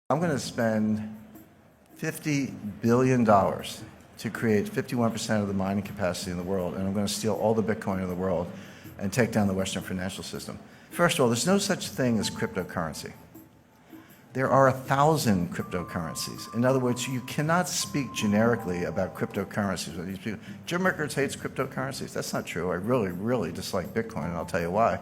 I'm going to spend $50 billion to create 51% of the mining capacity in the world, and I'm going to steal all the Bitcoin in the world and take down the Western financial system. First of all, there's no such thing as cryptocurrency. There are 1,000 cryptocurrencies. In other words, you cannot speak generically about cryptocurrencies. Jim Rickards hates cryptocurrencies. That's not true. I really, really dislike Bitcoin, and I'll tell you why.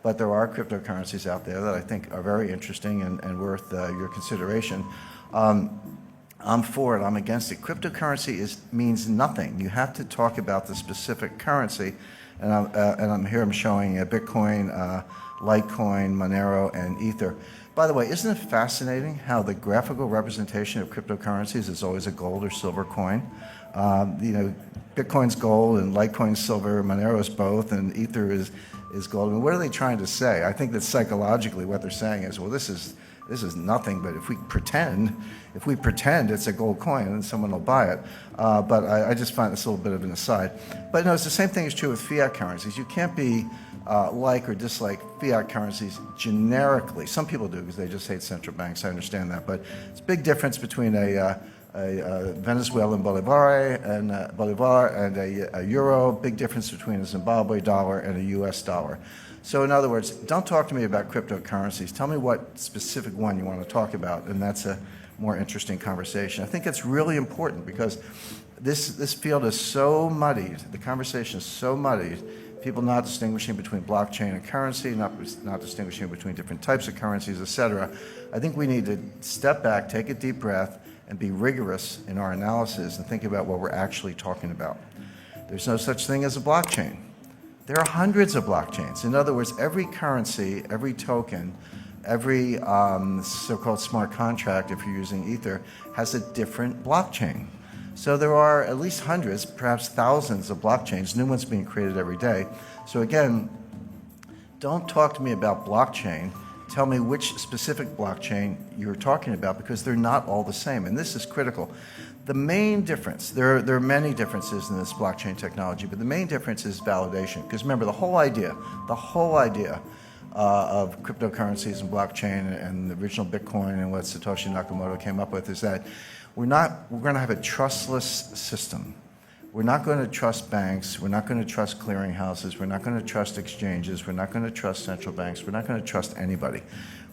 But there are cryptocurrencies out there that I think are very interesting and worth your consideration. I'm for it. I'm against it. Cryptocurrency means nothing. You have to talk about the specific currency. And I'm showing Bitcoin, Litecoin, Monero, and Ether. By the way, isn't it fascinating how the graphical representation of cryptocurrencies is always a gold or silver coin? Bitcoin's gold and Litecoin's silver, Monero's both, and Ether is gold. I mean, what are they trying to say? I think that psychologically what they're saying is, well, this is nothing, but if we pretend it's a gold coin, then someone will buy it. But I just find this a little bit of an aside. But no, it's the same thing is true with fiat currencies. You can't be like or dislike fiat currencies generically. Some people do because they just hate central banks. I understand that. But it's a big difference between a Venezuelan bolivar and a euro. Big difference between a Zimbabwe dollar and a U.S. dollar. So in other words, don't talk to me about cryptocurrencies. Tell me what specific one you want to talk about, and that's a more interesting conversation. I think that's really important because this field is so muddied. The conversation is so muddied. People not distinguishing between blockchain and currency, not distinguishing between different types of currencies, et cetera. I think we need to step back, take a deep breath, and be rigorous in our analysis and think about what we're actually talking about. There's no such thing as a blockchain. There are hundreds of blockchains. In other words, every currency, every token, every so-called smart contract, if you're using Ether, has a different blockchain. So there are at least hundreds, perhaps thousands of blockchains, new ones being created every day. So again, don't talk to me about blockchain. Tell me which specific blockchain you're talking about, because they're not all the same, and this is critical. The main difference, there are many differences in this blockchain technology, but the main difference is validation. Because remember, the whole idea of cryptocurrencies and blockchain and the original Bitcoin and what Satoshi Nakamoto came up with is that we're going to have a trustless system. We're not going to trust banks. We're not going to trust clearinghouses. We're not going to trust exchanges. We're not going to trust central banks. We're not going to trust anybody.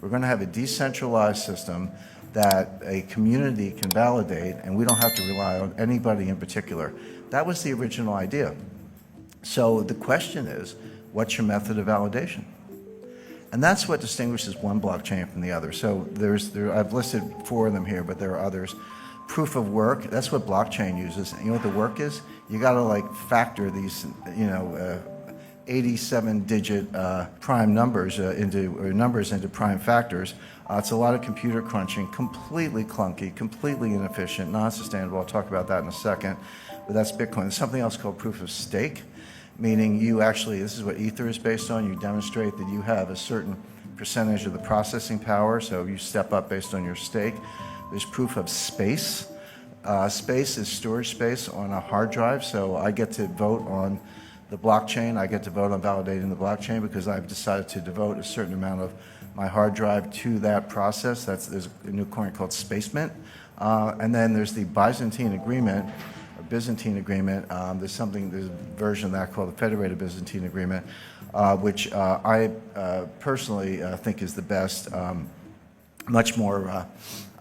We're going to have a decentralized system that a community can validate, and we don't have to rely on anybody in particular. That was the original idea. So the question is, what's your method of validation? And that's what distinguishes one blockchain from the other. So I've listed 4 of them here, but there are others. Proof of work, that's what blockchain uses. And you know what the work is? You got to factor these, 87-digit prime numbers into prime factors. It's a lot of computer crunching, completely clunky, completely inefficient, non-sustainable. I'll talk about that in a second. But that's Bitcoin. There's something else called proof of stake, meaning this is what Ether is based on. You demonstrate that you have a certain percentage of the processing power, so you step up based on your stake. There's proof of space. Space is storage space on a hard drive, so I get to vote on the blockchain. I get to vote on validating the blockchain because I've decided to devote a certain amount of my hard drive to that process. There's a new coin called Space Mint. And then there's the Byzantine Agreement, or Byzantine Agreement. There's a version of that called the Federated Byzantine Agreement, which I personally think is the best, much more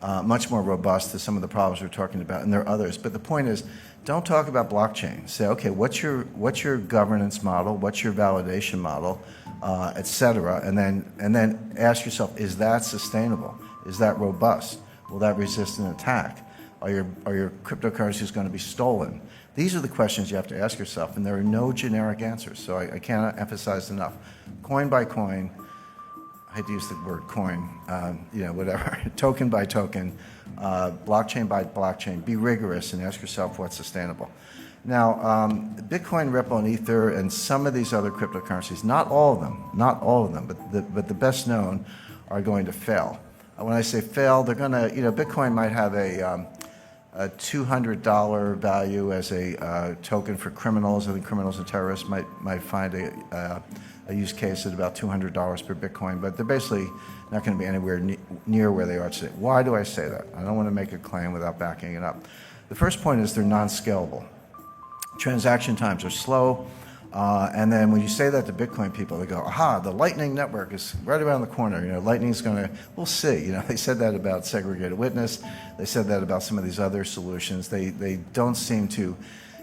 robust to some of the problems we're talking about, and there are others. But the point is, don't talk about blockchain. Say, okay, what's your governance model? What's your validation model, et cetera? And then ask yourself, is that sustainable? Is that robust? Will that resist an attack? Are your cryptocurrencies going to be stolen? These are the questions you have to ask yourself, and there are no generic answers. So I cannot emphasize enough. Coin by coin. I hate to use the word coin, whatever, token by token, blockchain by blockchain. Be rigorous and ask yourself what's sustainable. Now, Bitcoin, Ripple, and Ether, and some of these other cryptocurrencies, not all of them, but the best known are going to fail. When I say fail, they're going to, Bitcoin might have a $200 value as a token for criminals. I think criminals and terrorists might find a use case at about $200 per Bitcoin, but they're basically not going to be anywhere near where they are today. Why do I say that? I don't want to make a claim without backing it up. The first point is they're non-scalable. Transaction times are slow. And then when you say that to Bitcoin people, they go, aha, the Lightning Network is right around the corner. You know, Lightning's going to, we'll see. You know, they said that about segregated witness. They said that about some of these other solutions. They don't seem to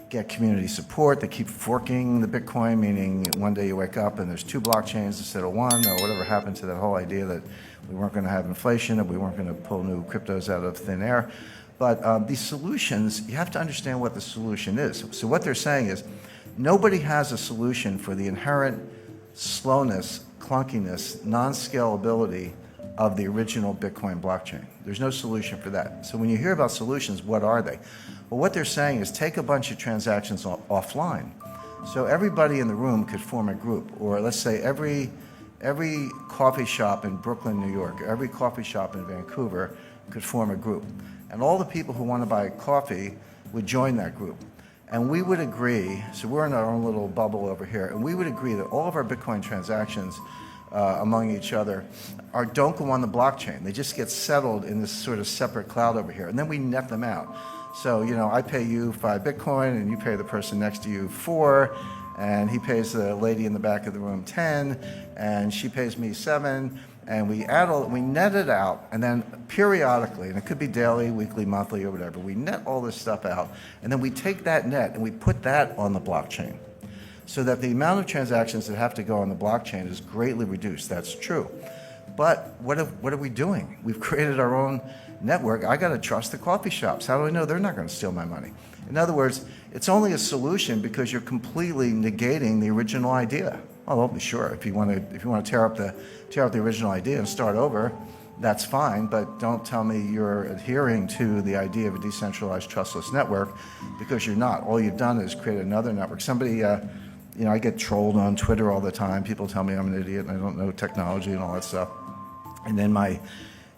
get community support. They keep forking the Bitcoin, meaning one day you wake up and there's 2 blockchains instead of 1, or whatever happened to that whole idea that we weren't going to have inflation and we weren't going to pull new cryptos out of thin air. But these solutions, you have to understand what the solution is. So what they're saying is, nobody has a solution for the inherent slowness, clunkiness, non-scalability of the original Bitcoin blockchain. There's no solution for that. So when you hear about solutions, what are they? Well, what they're saying is take a bunch of transactions offline. So everybody in the room could form a group, or let's say every coffee shop in Brooklyn, New York, every coffee shop in Vancouver could form a group. And all the people who want to buy coffee would join that group. And we would agree, so we're in our own little bubble over here, and we would agree that all of our Bitcoin transactions among each other don't go on the blockchain. They just get settled in this sort of separate cloud over here, and then we net them out. So, you know, I pay you 5 Bitcoin, and you pay the person next to you 4, and he pays the lady in the back of the room 10, and she pays me 7, and we net it out, and then periodically, and it could be daily, weekly, monthly, or whatever, we net all this stuff out, and then we take that net and we put that on the blockchain, so that the amount of transactions that have to go on the blockchain is greatly reduced. That's true. But what are we doing? We've created our own network. I got to trust the coffee shops. How do I know they're not going to steal my money? In other words, it's only a solution because you're completely negating the original idea. Well, sure, if you want to tear up the original idea and start over, that's fine, but don't tell me you're adhering to the idea of a decentralized trustless network, because you're not. All you've done is create another network. Somebody, you know, I get trolled on Twitter all the time. People tell me I'm an idiot and I don't know technology and all that stuff. And then my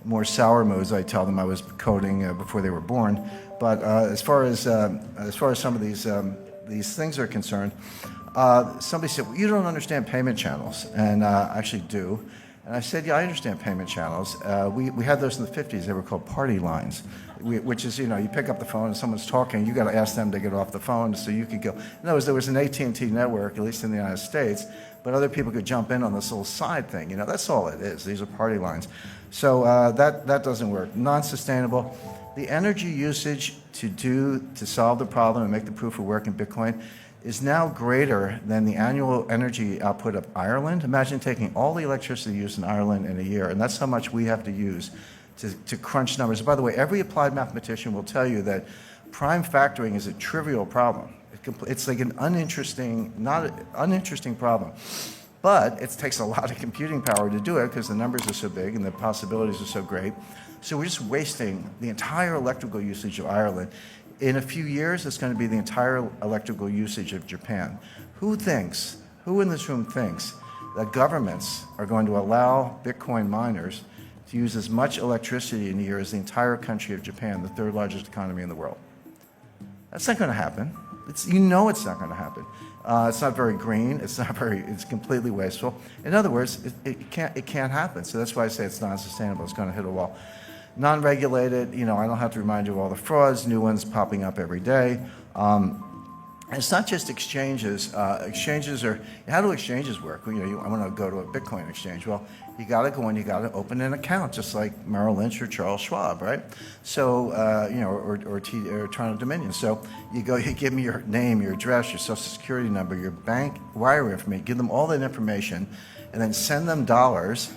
more sour moods, I tell them I was coding before they were born. But as far as some of these things are concerned, somebody said, well, you don't understand payment channels, and I actually do. And I said, yeah, I understand payment channels. We had those in the 50s. They were called party lines, which is, you know, you pick up the phone and someone's talking, you got to ask them to get off the phone so you could go. In other words, there was an AT&T network, at least in the United States, but other people could jump in on this little side thing. You know, that's all it is. These are party lines. So that doesn't work. Non-sustainable. The energy usage to solve the problem and make the proof of work in Bitcoin is now greater than the annual energy output of Ireland. Imagine taking all the electricity used in Ireland in a year, and that's how much we have to use to crunch numbers. By the way, every applied mathematician will tell you that prime factoring is a trivial problem. It's like an uninteresting problem. But it takes a lot of computing power to do it because the numbers are so big and the possibilities are so great. So we're just wasting the entire electrical usage of Ireland. In a few years, it's going to be the entire electrical usage of Japan. Who in this room thinks that governments are going to allow Bitcoin miners to use as much electricity in a year as the entire country of Japan, the 3rd largest economy in the world? That's not going to happen. You know it's not going to happen. It's not very green. It's completely wasteful. In other words, it can't happen. So that's why I say it's non-sustainable. It's going to hit a wall. Non-regulated, you know, I don't have to remind you of all the frauds, new ones popping up every day. It's not just exchanges. Exchanges are, how do exchanges work? Well, you know, I want to go to a Bitcoin exchange. Well, you got to go in, you got to open an account, just like Merrill Lynch or Charles Schwab, right? So, you know, or Toronto Dominion. So you go, you give me your name, your address, your social security number, your bank wire information, give them all that information, and then send them dollars.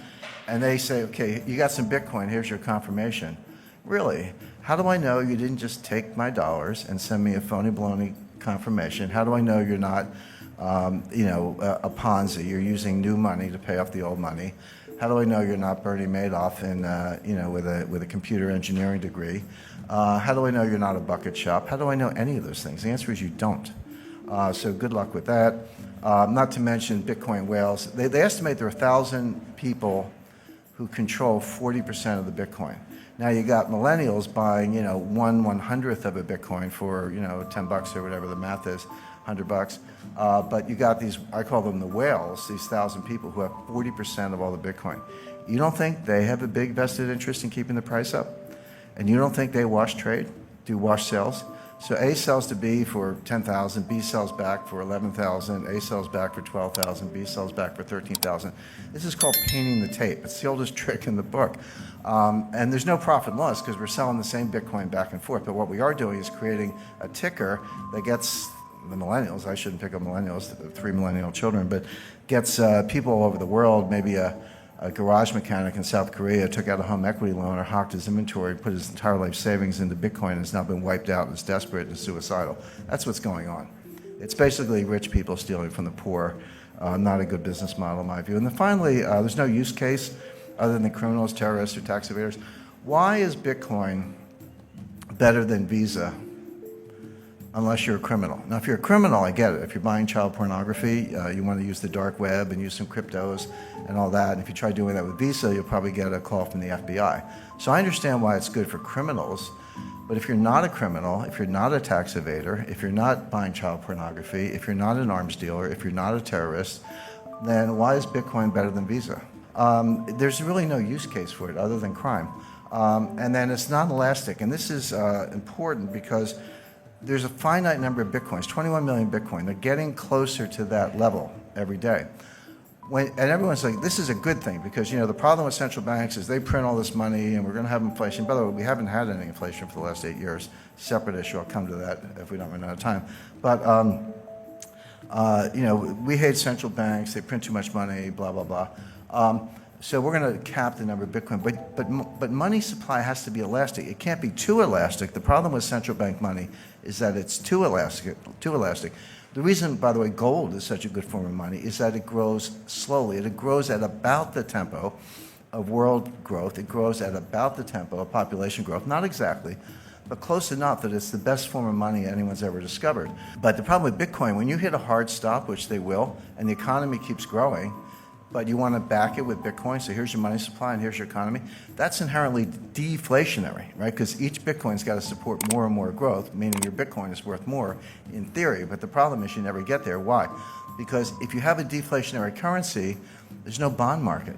And they say, okay, you got some Bitcoin, here's your confirmation. Really? How do I know you didn't just take my dollars and send me a phony baloney confirmation? How do I know you're not, you know, a Ponzi? You're using new money to pay off the old money. How do I know you're not Bernie Madoff in, you know, with a computer engineering degree? How do I know you're not a bucket shop? How do I know any of those things? The answer is you don't. So good luck with that. Not to mention Bitcoin whales. They estimate there are 1,000 people who control 40% of the Bitcoin. Now you got millennials buying, you know, 1/100th of a Bitcoin for, you know, $10 or whatever the math is, $100. But you got these, I call them the whales, these 1,000 people who have 40% of all the Bitcoin. You don't think they have a big vested interest in keeping the price up? And you don't think they wash trade, do wash sales? So A sells to B for 10,000, B sells back for 11,000, A sells back for 12,000, B sells back for 13,000. This is called painting the tape. It's the oldest trick in the book. And there's no profit and loss because we're selling the same Bitcoin back and forth. But what we are doing is creating a ticker that gets the millennials, I shouldn't pick up millennials, the 3 millennial children, but gets people all over the world, maybe a garage mechanic in South Korea took out a home equity loan or hawked his inventory, put his entire life savings into Bitcoin and has now been wiped out and is desperate and suicidal. That's what's going on. It's basically rich people stealing from the poor. Not a good business model in my view. And then finally, there's no use case other than criminals, terrorists, or tax evaders. Why is Bitcoin better than Visa unless you're a criminal? Now, if you're a criminal, I get it. If you're buying child pornography, you want to use the dark web and use some cryptos and all that. And if you try doing that with Visa, you'll probably get a call from the FBI. So I understand why it's good for criminals. But if you're not a criminal, if you're not a tax evader, if you're not buying child pornography, if you're not an arms dealer, if you're not a terrorist, then why is Bitcoin better than Visa? There's really no use case for it other than crime. And then it's not elastic. And this is important because there's a finite number of Bitcoins, 21 million Bitcoin. They're getting closer to that level every day. And everyone's like, this is a good thing because, you know, the problem with central banks is they print all this money and we're going to have inflation. By the way, we haven't had any inflation for the last 8 years. Separate issue. I'll come to that if we don't run out of time. But, you know, we hate central banks. They print too much money, blah, blah, blah. So we're going to cap the number of Bitcoin. But money supply has to be elastic. It can't be too elastic. The problem with central bank money is that it's too elastic. The reason, by the way, gold is such a good form of money is that it grows slowly. It grows at about the tempo of world growth. It grows at about the tempo of population growth. Not exactly, but close enough that it's the best form of money anyone's ever discovered. But the problem with Bitcoin, when you hit a hard stop, which they will, and the economy keeps growing, but you want to back it with Bitcoin, so here's your money supply and here's your economy, that's inherently deflationary, right? Because each Bitcoin's got to support more and more growth, meaning your Bitcoin is worth more in theory, but the problem is you never get there. Why? Because if you have a deflationary currency, there's no bond market.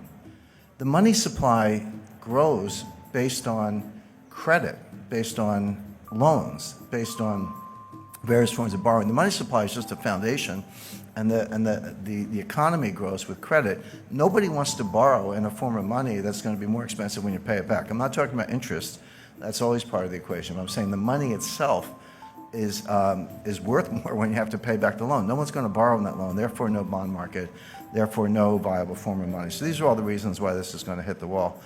The money supply grows based on credit, based on loans, based on various forms of borrowing. The money supply is just a foundation, and the economy grows with credit. Nobody wants to borrow in a form of money that's going to be more expensive when you pay it back. I'm not talking about interest. That's always part of the equation. I'm saying the money itself is worth more when you have to pay back the loan. No one's going to borrow on that loan, therefore no bond market, therefore no viable form of money. So these are all the reasons why this is going to hit the wall.